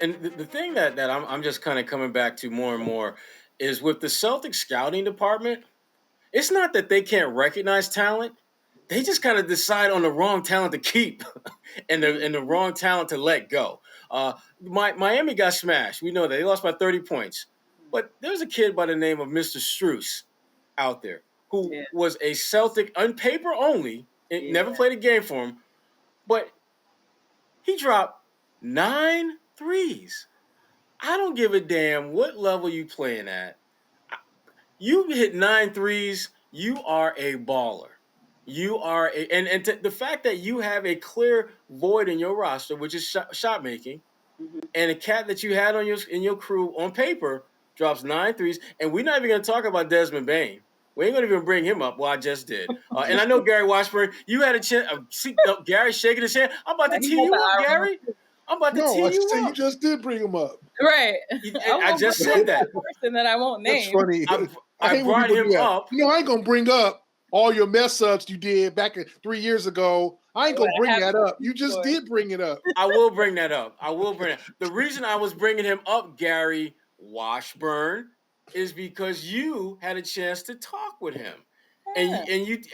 And the thing that I'm just kind of coming back to more and more is with the Celtics scouting department. It's not that they can't recognize talent; they just kind of decide on the wrong talent to keep and the wrong talent to let go. Miami got smashed. We know that they lost by 30 points, but there's a kid by the name of Mr. Strus out there who was a Celtic on paper only. It never played a game for him, but he dropped 9 threes. I don't give a damn what level you playing at. You hit 9 threes, you are a baller. You are the fact that you have a clear void in your roster, which is shot making, and a cat that you had on in your crew on paper drops 9 threes, and we're not even going to talk about Desmond Bane. We ain't going to even bring him up. Well, I just did. And I know Gary Washburn, you had a chance. Gary shaking his hand. I'm about to tee you up, Gary. I'm about to tee you up. You just did bring him up. Right. I just said that. Person that I won't name. That's funny. I brought him up. You know, I ain't going to bring up all your mess ups you did back 3 years ago. I ain't going to bring that up. You just did bring it up. I will bring that up. The reason I was bringing him up, Gary Washburn, is because you had a chance to talk with him. Yeah.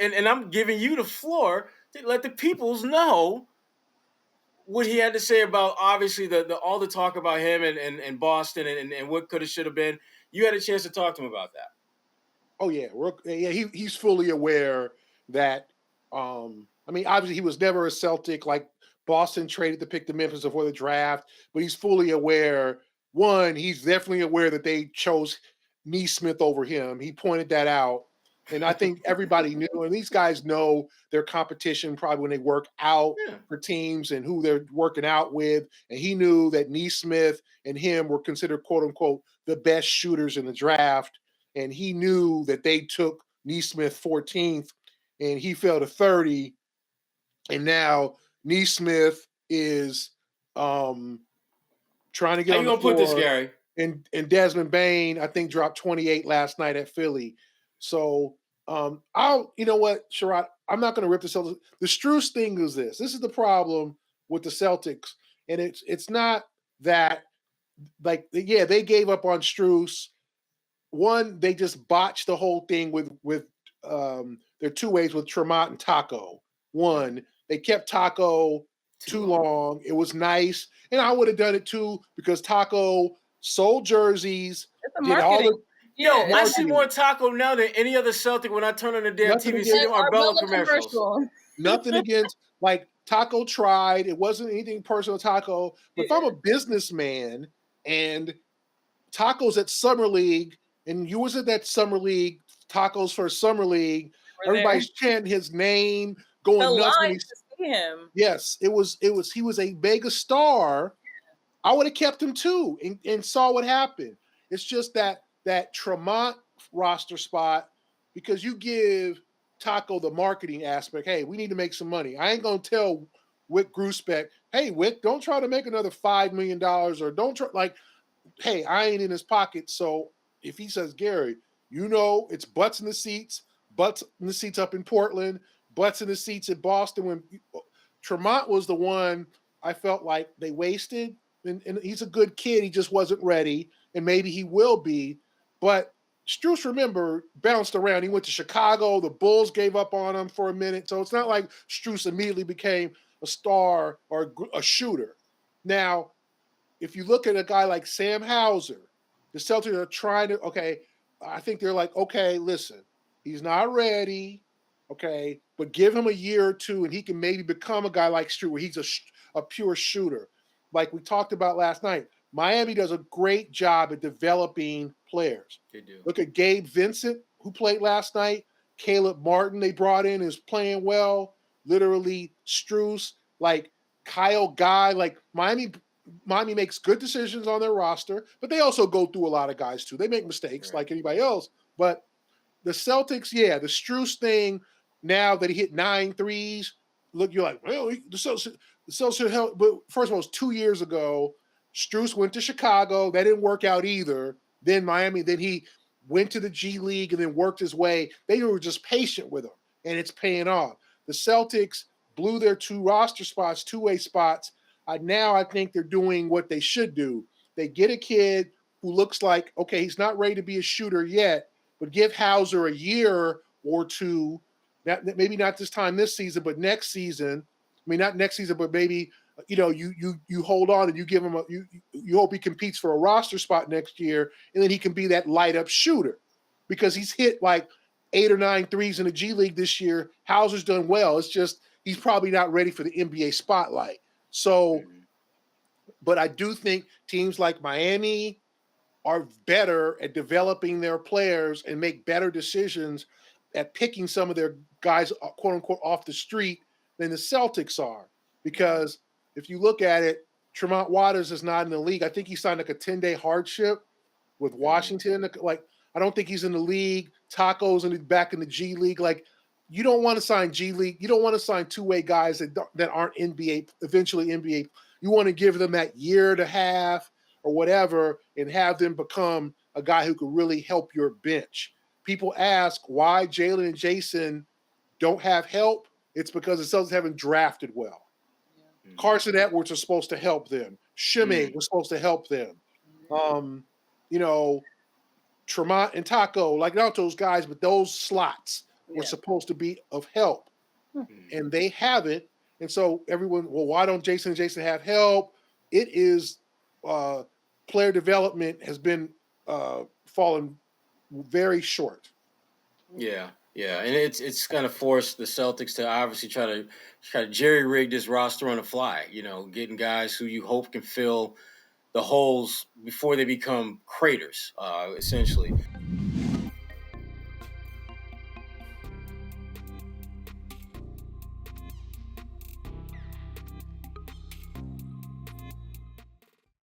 And I'm giving you the floor to let the peoples know what he had to say about obviously the all the talk about him and Boston and what could have should have been. You had a chance to talk to him about that. Oh yeah, he's fully aware that. I mean, obviously he was never a Celtic. Like Boston traded to pick the Memphis before the draft, but he's fully aware. One, he's definitely aware that they chose Neesmith over him. He pointed that out. And I think everybody knew, and these guys know their competition probably when they work out for teams and who they're working out with. And he knew that Neesmith and him were considered, quote unquote, the best shooters in the draft. And he knew that they took Neesmith 14th and he fell to 30. And now Neesmith is trying to get How on you the gonna floor. Put this, Gary? And Desmond Bane, I think, dropped 28 last night at Philly. So you know what, Sherrod, I'm not going to rip the Celtics. The Strus thing is this. This is the problem with the Celtics. And it's not that, like, they gave up on Strus. One, they just botched the whole thing with their two ways with Tremont and Taco. One, they kept Taco too long. It was nice. And I would have done it too because Taco sold jerseys. It's a marketing. I see more Taco now than any other Celtic when I turn on the damn TV and Arbella commercials. Nothing against, like, Taco tried. It wasn't anything personal to Taco. But if I'm a businessman and Taco's at Summer League and you was at that Summer League, Taco's first Summer League, everybody's chanting his name, going nuts. To see him. Yes, he was a mega star. I would have kept him too and saw what happened. It's just that Tremont roster spot, because you give Taco the marketing aspect. Hey, we need to make some money. I ain't going to tell Wick Gruspek, hey, Wick, don't try to make another $5 million or don't try, like, hey, I ain't in his pocket. So if he says, Gary, you know, it's butts in the seats up in Portland, butts in the seats in Boston. When Tremont was the one I felt like they wasted, and he's a good kid. He just wasn't ready, and maybe he will be. But Strus, remember, bounced around. He went to Chicago. The Bulls gave up on him for a minute. So it's not like Strus immediately became a star or a shooter. Now, if you look at a guy like Sam Hauser, the Celtics are trying to, I think they're like, listen, he's not ready, but give him a year or two and he can maybe become a guy like Strus where he's a pure shooter. Like we talked about last night, Miami does a great job at developing players. They do. Look at Gabe Vincent, who played last night. Caleb Martin they brought in is playing well. Literally Strus, like Kyle Guy, like Miami makes good decisions on their roster, but they also go through a lot of guys too. They make mistakes like anybody else. But the Celtics, the Strus thing, now that he hit 9 threes, look, you're like, well, the Celtics should help. But first of all, it was 2 years ago. Strus went to Chicago. That didn't work out either. Then Miami, then he went to the G League and then worked his way. They were just patient with him, and it's paying off. The Celtics blew their two roster spots, two-way spots. Now I think they're doing what they should do. They get a kid who looks like, okay, he's not ready to be a shooter yet, but give Hauser a year or two, maybe not this season, but next season. I mean, not next season, but maybe you hold on and you give him you hope he competes for a roster spot next year, and then he can be that light up shooter because he's hit like 8 or 9 threes in the G League this year. Hauser's done well. It's just he's probably not ready for the NBA spotlight. So, but I do think teams like Miami are better at developing their players and make better decisions at picking some of their guys, quote unquote, off the street than the Celtics are. Because if you look at it, Tremont Waters is not in the league. I think he signed like a 10-day hardship with Washington. Like, I don't think he's in the league. Taco's back in the G League. Like, you don't want to sign G League. You don't want to sign two-way guys that aren't NBA, eventually NBA. You want to give them that year and a half or whatever and have them become a guy who could really help your bench. People ask why Jalen and Jason don't have help. It's because the Celtics haven't drafted well. Yeah. Carson Edwards was supposed to help them. Shimmy was supposed to help them. Tremont and Taco, like not those guys, but those slots were supposed to be of help. And they haven't. And so everyone, well, why don't Jason and Jason have help? It is player development has been fallen very short. Yeah, and it's kind of forced the Celtics to obviously try to jerry rig this roster on the fly. Getting guys who you hope can fill the holes before they become craters, essentially.